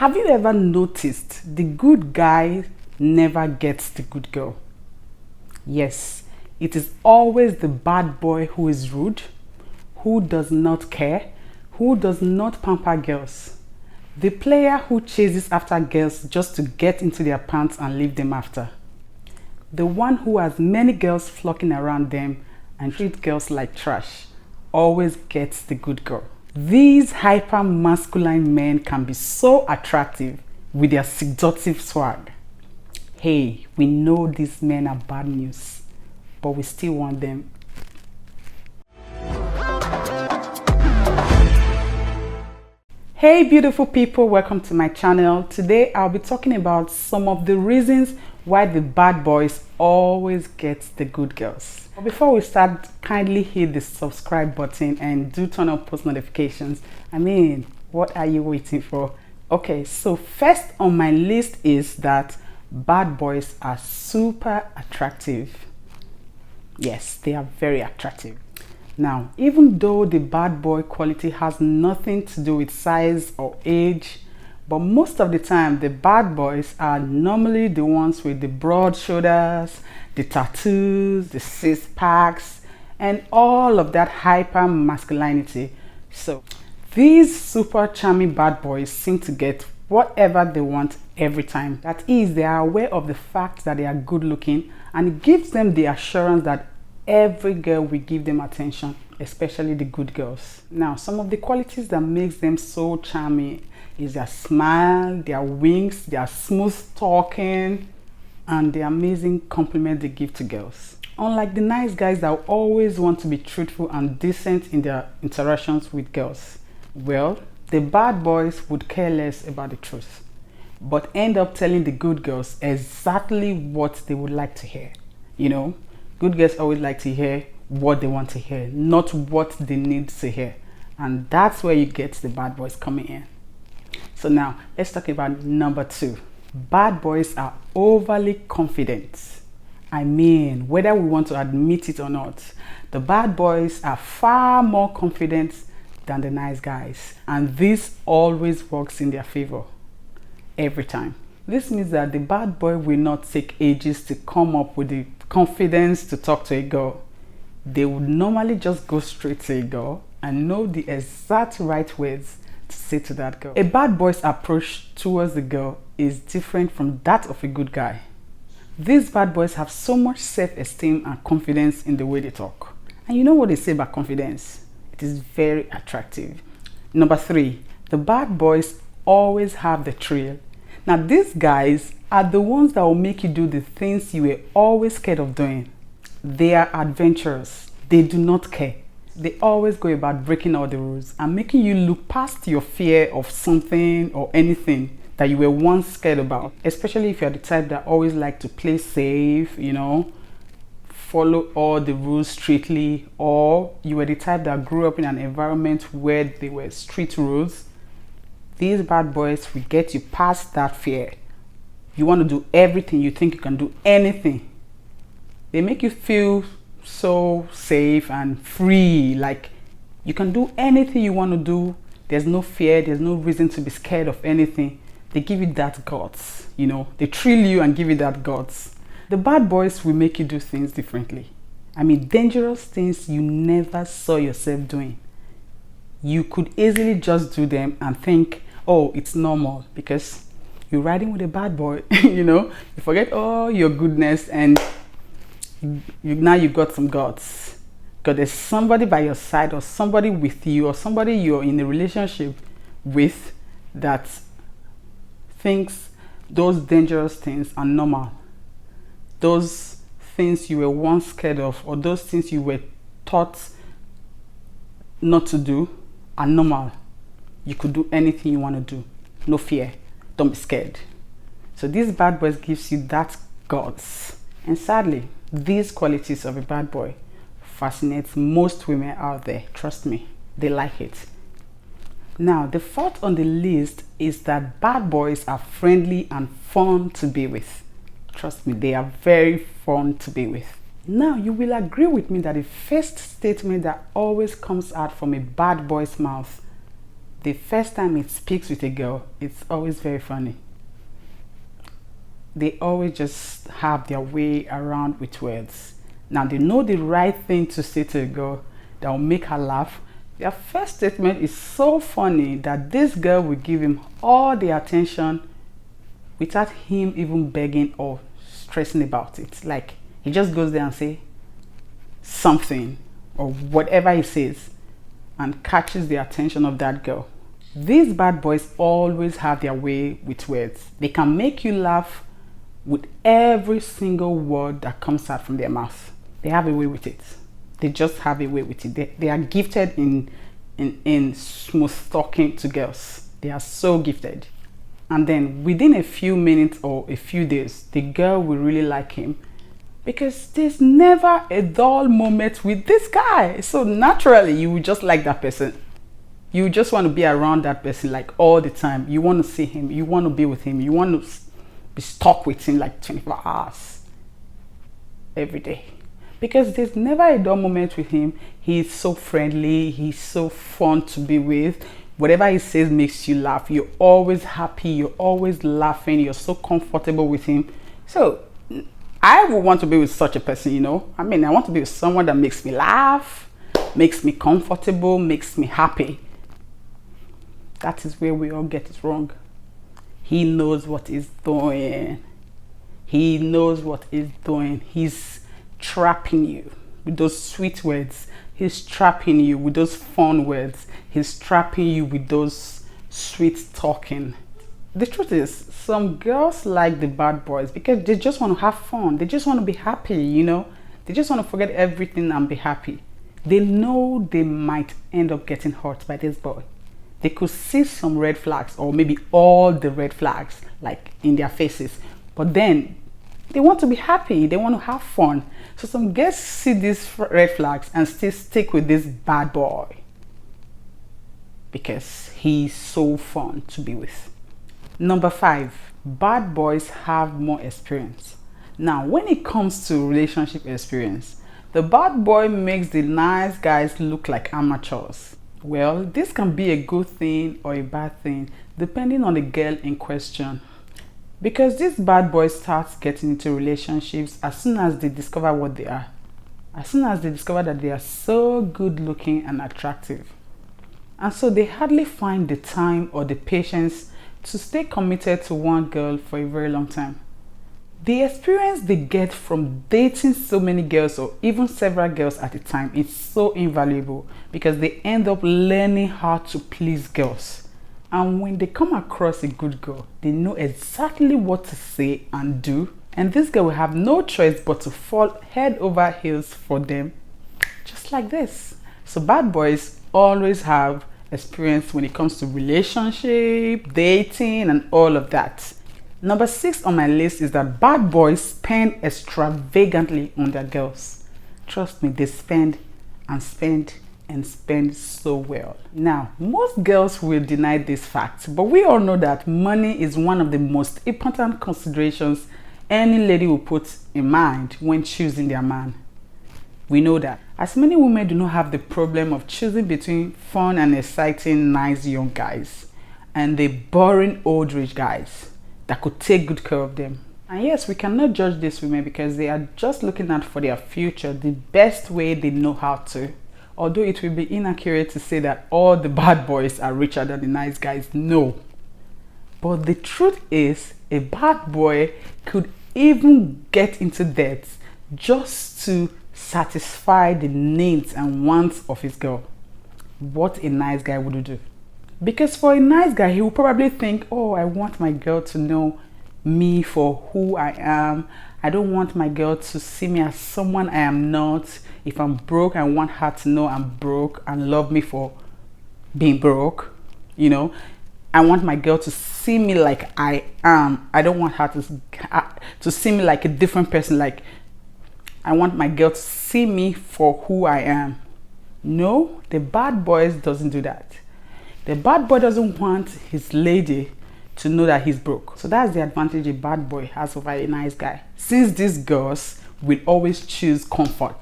Have you ever noticed the good guy never gets the good girl? Yes, it is always the bad boy who is rude, who does not care, who does not pamper girls. The player who chases after girls just to get into their pants and leave them after. The one who has many girls flocking around them and treat girls like trash always gets the good girl. These hyper masculine men can be so attractive with their seductive swag. Hey, we know these men are bad news, but we still want them. Hey beautiful people, welcome to my channel. Today I'll be talking about some of the reasons why the bad boys always get the good girls. But before we start, kindly hit the subscribe button and do turn on post notifications. I mean, what are you waiting for? Okay, so first on my list is that bad boys are super attractive. Yes, they are very attractive. Now, even though the bad boy quality has nothing to do with size or age, but most of the time the bad boys are normally the ones with the broad shoulders, the tattoos, the six packs, and all of that hyper masculinity. So these super charming bad boys seem to get whatever they want every time. That is, they are aware of the fact that they are good looking, and it gives them the assurance that every girl will give them attention, especially the good girls. Now, some of the qualities that makes them so charming is their smile, their winks, their smooth talking, and the amazing compliment they give to girls. Unlike the nice guys that always want to be truthful and decent in their interactions with girls, well, the bad boys would care less about the truth, but end up telling the good girls exactly what they would like to hear. You know, good girls always like to hear what they want to hear, not what they need to hear. And that's where you get the bad boys coming in. So now, let's talk about number 2. Bad boys are overly confident. I mean, whether we want to admit it or not, the bad boys are far more confident than the nice guys. And this always works in their favor, every time. This means that the bad boy will not take ages to come up with the confidence to talk to a girl. They would normally just go straight to a girl and know the exact right words to say to that girl. A bad boy's approach towards the girl is different from that of a good guy. These bad boys have so much self-esteem and confidence in the way they talk. And you know what they say about confidence? It is very attractive. Number 3, the bad boys always have the thrill. Now, these guys are the ones that will make you do the things you were always scared of doing. They are adventurous. They do not care. They always go about breaking all the rules and making you look past your fear of something or anything that you were once scared about. Especially if you're the type that always like to play safe, you know, follow all the rules strictly, or you were the type that grew up in an environment where there were strict rules. These bad boys will get you past that fear. You want to do everything. You think you can do anything. They make you feel so safe and free, like you can do anything you want to do. There's no fear, there's no reason to be scared of anything. They give you that guts, you know, they thrill you and give you that guts. The bad boys will make you do things differently. I mean, dangerous things you never saw yourself doing. You could easily just do them and think, oh, it's normal, because you're riding with a bad boy. You know, you forget all your goodness and now you've got some guts, because there's somebody by your side or somebody with you or somebody you're in a relationship with that thinks those dangerous things are normal. Those things you were once scared of, or those things you were taught not to do, are normal. You could do anything you want to do. No fear. Don't be scared. So these bad boys gives you that guts. And sadly, these qualities of a bad boy fascinates most women out there. Trust me, they like it. Now, the 4th on the list is that bad boys are friendly and fun to be with. Trust me, they are very fun to be with. Now, you will agree with me that the first statement that always comes out from a bad boy's mouth the first time it speaks with a girl, it's always very funny. They always just have their way around with words. Now they know the right thing to say to a girl that will make her laugh. Their first statement is so funny that this girl will give him all the attention without him even begging or stressing about it. Like, he just goes there and say something or whatever he says and catches the attention of that girl. These bad boys always have their way with words. They can make you laugh with every single word that comes out from their mouth. They have a way with it. They just have a way with it. They are gifted in smooth talking to girls. They are so gifted. And then within a few minutes or a few days, the girl will really like him because there's never a dull moment with this guy. So naturally, you will just like that person. You just want to be around that person like all the time. You want to see him. You want to be with him. You want to be stuck with him like 24 hours every day. Because there's never a dull moment with him. He's so friendly. He's so fun to be with. Whatever he says makes you laugh. You're always happy. You're always laughing. You're so comfortable with him. So I would want to be with such a person, you know. I mean, I want to be with someone that makes me laugh, makes me comfortable, makes me happy. That is where we all get it wrong. He knows what he's doing. He knows what he's doing. He's trapping you with those sweet words. He's trapping you with those fun words. He's trapping you with those sweet talking. The truth is, some girls like the bad boys because they just want to have fun. They just want to be happy, you know. They just want to forget everything and be happy. They know they might end up getting hurt by this boy. They could see some red flags or maybe all the red flags like in their faces. But then they want to be happy. They want to have fun. So some girls see these red flags and still stick with this bad boy because he's so fun to be with. Number 5, bad boys have more experience. Now, when it comes to relationship experience, the bad boy makes the nice guys look like amateurs. Well, this can be a good thing or a bad thing depending on the girl in question. Because these bad boys start getting into relationships as soon as they discover what they are. As soon as they discover that they are so good looking and attractive. And so they hardly find the time or the patience to stay committed to one girl for a very long time. The experience they get from dating so many girls or even several girls at a time is so invaluable because they end up learning how to please girls. And when they come across a good girl, they know exactly what to say and do. And this girl will have no choice but to fall head over heels for them, just like this. So bad boys always have experience when it comes to relationship, dating, and all of that. Number 6 on my list is that bad boys spend extravagantly on their girls. Trust me, they spend and spend and spend so well. Now, most girls will deny this fact, but we all know that money is one of the most important considerations any lady will put in mind when choosing their man. We know that. As many women do not have the problem of choosing between fun and exciting, nice young guys and the boring old rich guys that could take good care of them. And yes, we cannot judge these women because they are just looking out for their future the best way they know how to. Although it will be inaccurate to say that all the bad boys are richer than the nice guys, no. But the truth is, a bad boy could even get into debt just to satisfy the needs and wants of his girl. What a nice guy would do. Because for a nice guy, he will probably think, oh, I want my girl to know me for who I am. I don't want my girl to see me as someone I am not. If I'm broke, I want her to know I'm broke and love me for being broke. You know, I want my girl to see me like I am. I don't want her to see me like a different person. Like, I want my girl to see me for who I am. No, the bad boy doesn't do that. The bad boy doesn't want his lady to know that he's broke. So that's the advantage a bad boy has over a nice guy. Since these girls will always choose comfort,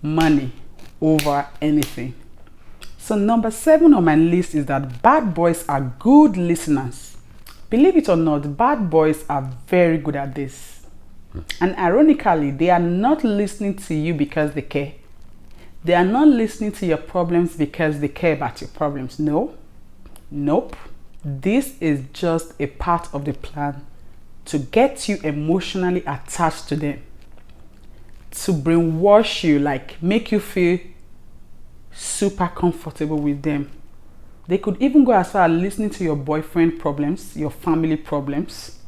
money over anything. So number 7 on my list is that bad boys are good listeners. Believe it or not, bad boys are very good at this. And ironically, they are not listening to you because they care. They are not listening to your problems because they care about your problems. No. Nope. This is just a part of the plan to get you emotionally attached to them, to brainwash you, like make you feel super comfortable with them. They could even go as far as listening to your boyfriend problems, your family problems.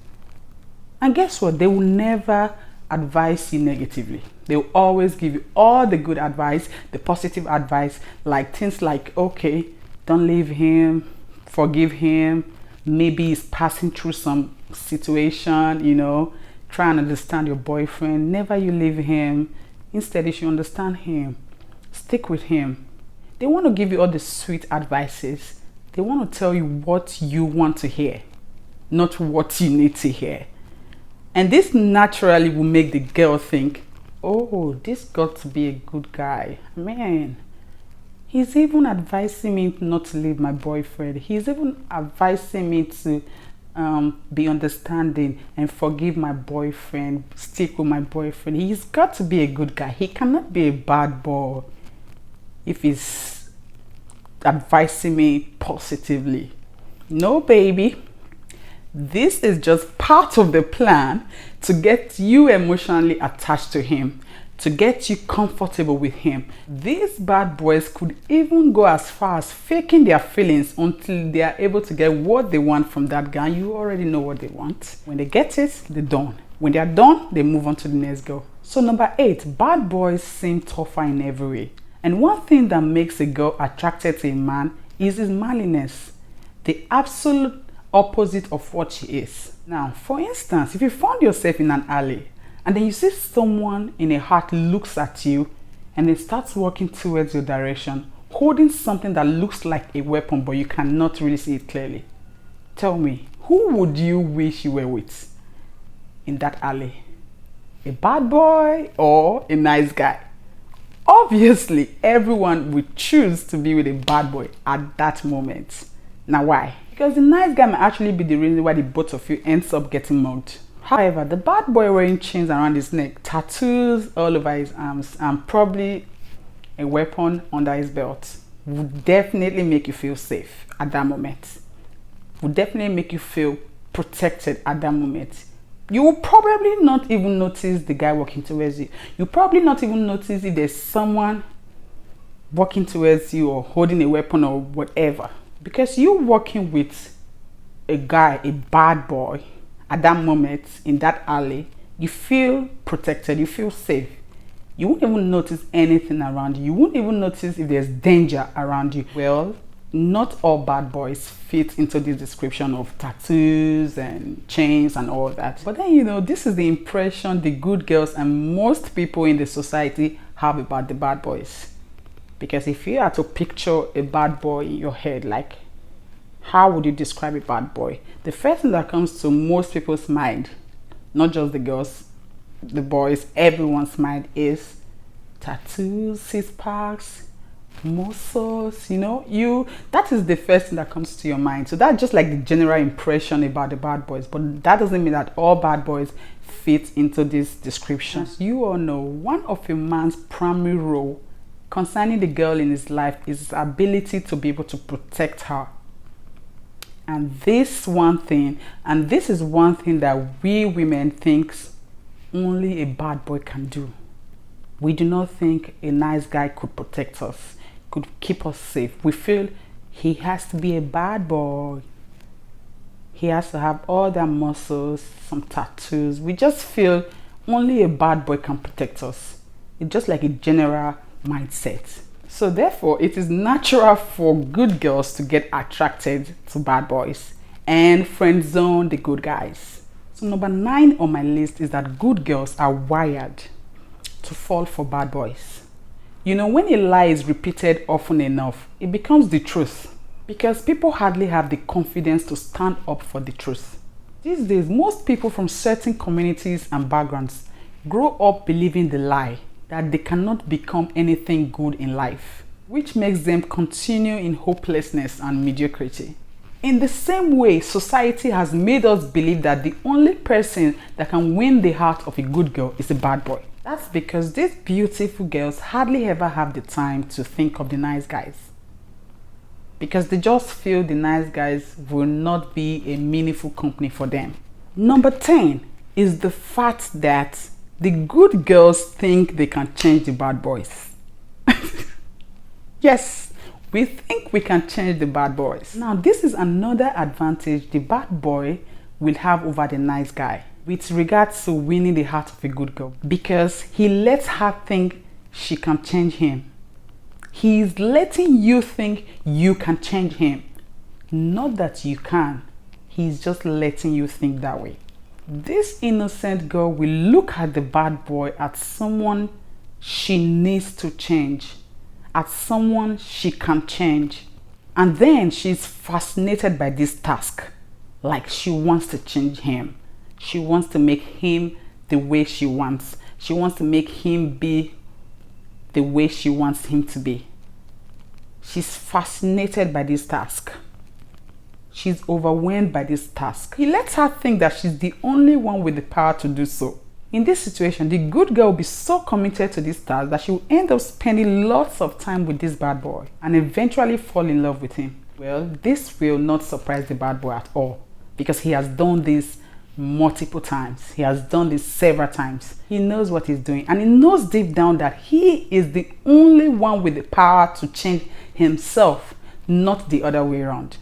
And guess what? They will never advise you negatively. They will always give you all the good advice, the positive advice, like things like, okay, don't leave him, forgive him. Maybe he's passing through some situation, try and understand your boyfriend. Never you leave him. Instead, you should understand him. Stick with him. They want to give you all the sweet advices. They want to tell you what you want to hear, not what you need to hear. And this naturally will make the girl think, oh, this got to be a good guy. Man, he's even advising me not to leave my boyfriend. He's even advising me to be understanding and forgive my boyfriend, stick with my boyfriend. He's got to be a good guy. He cannot be a bad boy if he's advising me positively. No, baby. This is just part of the plan to get you emotionally attached to him, to get you comfortable with him. These bad boys could even go as far as faking their feelings until they are able to get what they want from that guy. You already know what they want. When they get it, they're done. When they are done, they move on to the next girl. So number 8, bad boys seem tougher in every way. And one thing that makes a girl attracted to a man is his manliness, the absolute opposite of what she is. Now, for instance, if you found yourself in an alley and then you see someone in a hat looks at you and then starts walking towards your direction, holding something that looks like a weapon but you cannot really see it clearly. Tell me, who would you wish you were with in that alley? A bad boy or a nice guy? Obviously, everyone would choose to be with a bad boy at that moment. Now, why? Because the nice guy might actually be the reason why the both of you ends up getting mugged. However, the bad boy wearing chains around his neck, tattoos all over his arms, and probably a weapon under his belt would definitely make you feel safe at that moment. Would definitely make you feel protected at that moment. You will probably not even notice the guy walking towards you. You probably not even notice if there's someone walking towards you or holding a weapon or whatever. Because you walking with a guy, a bad boy, at that moment in that alley, you feel protected, you feel safe. You won't even notice anything around you. You won't even notice if there's danger around you. Well, not all bad boys fit into this description of tattoos and chains and all that. But then, this is the impression the good girls and most people in the society have about the bad boys. Because if you had to picture a bad boy in your head, like, how would you describe a bad boy? The first thing that comes to most people's mind, not just the girls, the boys, everyone's mind is tattoos, six-packs, muscles, that is the first thing that comes to your mind. So that's just like the general impression about the bad boys, but that doesn't mean that all bad boys fit into this description. As you all know, one of a man's primary role concerning the girl in his life is his ability to be able to protect her. And this is one thing that we women think only a bad boy can do. We do not think a nice guy could protect us, could keep us safe. We feel he has to be a bad boy. He has to have all their muscles, some tattoos. We just feel only a bad boy can protect us. It's just like a general mindset. So therefore, it is natural for good girls to get attracted to bad boys and friend zone the good guys. So number 9 on my list is that good girls are wired to fall for bad boys. When a lie is repeated often enough, it becomes the truth because people hardly have the confidence to stand up for the truth. These days, most people from certain communities and backgrounds grow up believing the lie that they cannot become anything good in life. which makes them continue in hopelessness and mediocrity. In the same way, society has made us believe that the only person that can win the heart of a good girl is a bad boy. That's because these beautiful girls hardly ever have the time to think of the nice guys, because they just feel the nice guys will not be a meaningful company for them. Number 10 is the fact that the good girls think they can change the bad boys. Yes, we think we can change the bad boys. Now, this is another advantage the bad boy will have over the nice guy with regards to winning the heart of a good girl, because he lets her think she can change him. He is letting you think you can change him. Not that you can. He's just letting you think that way. This innocent girl will look at the bad boy as someone she needs to change, as someone she can change. And then she's fascinated by this task. Like she wants to change him. She wants to make him the way she wants. She wants to make him be the way she wants him to be. She's fascinated by this task. She's overwhelmed by this task. He lets her think that she's the only one with the power to do so. In this situation, the good girl will be so committed to this task that she will end up spending lots of time with this bad boy and eventually fall in love with him. Well, this will not surprise the bad boy at all, because he has done this multiple times. He has done this several times. He knows what he's doing, and he knows deep down that he is the only one with the power to change himself, not the other way around.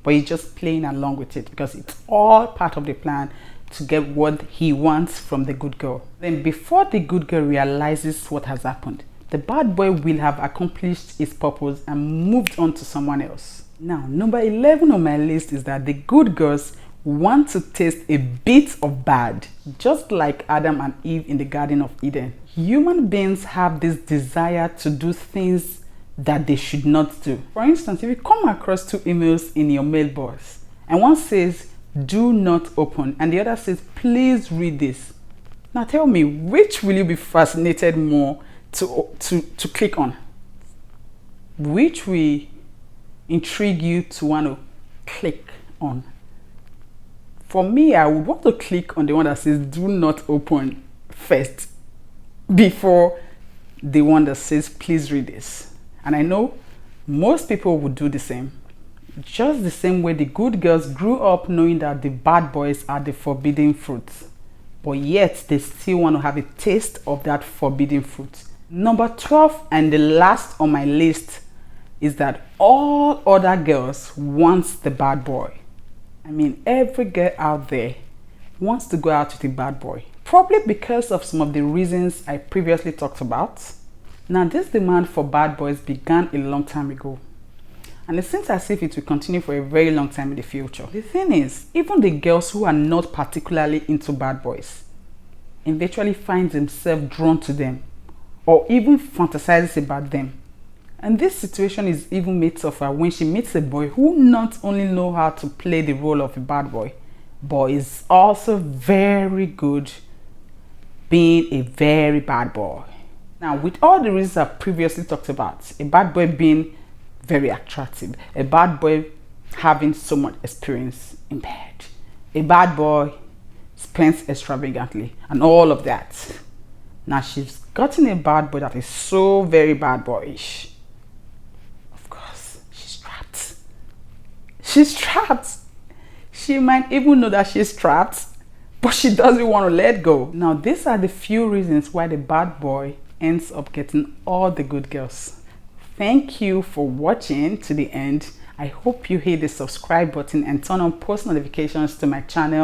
But he's just playing along with it because it's all part of the plan to get what he wants from the good girl. Then before the good girl realizes what has happened, the bad boy will have accomplished his purpose and moved on to someone else. Now, number 11 on my list is that the good girls want to taste a bit of bad, just like Adam and Eve in the Garden of Eden. Human beings have this desire to do things that they should not do. For instance, if you come across two emails in your mailbox and one says do not open and the other says please read this, now tell me, which will you be fascinated more to click on? Which will intrigue you to want to click on? For me, I would want to click on the one that says do not open first before the one that says please read this. And I know most people would do the same. Just the same way the good girls grew up knowing that the bad boys are the forbidden fruit, but yet they still want to have a taste of that forbidden fruit. Number 12 and the last on my list is that all other girls want the bad boy. I mean, every girl out there wants to go out with a bad boy, probably because of some of the reasons I previously talked about. Now, this demand for bad boys began a long time ago, and it seems as if it will continue for a very long time in the future. The thing is, even the girls who are not particularly into bad boys eventually find themselves drawn to them or even fantasizes about them. And this situation is even made tougher when she meets a boy who not only knows how to play the role of a bad boy, but is also very good being a very bad boy. Now, with all the reasons I previously talked about, a bad boy being very attractive, a bad boy having so much experience in bed, a bad boy spends extravagantly, and all of that. Now, she's gotten a bad boy that is so very bad boyish. Of course, she's trapped. She's trapped. She might even know that she's trapped, but she doesn't want to let go. Now, these are the few reasons why the bad boy ends up getting all the good girls. Thank you for watching to the end. I hope you hit the subscribe button and turn on post notifications to my channel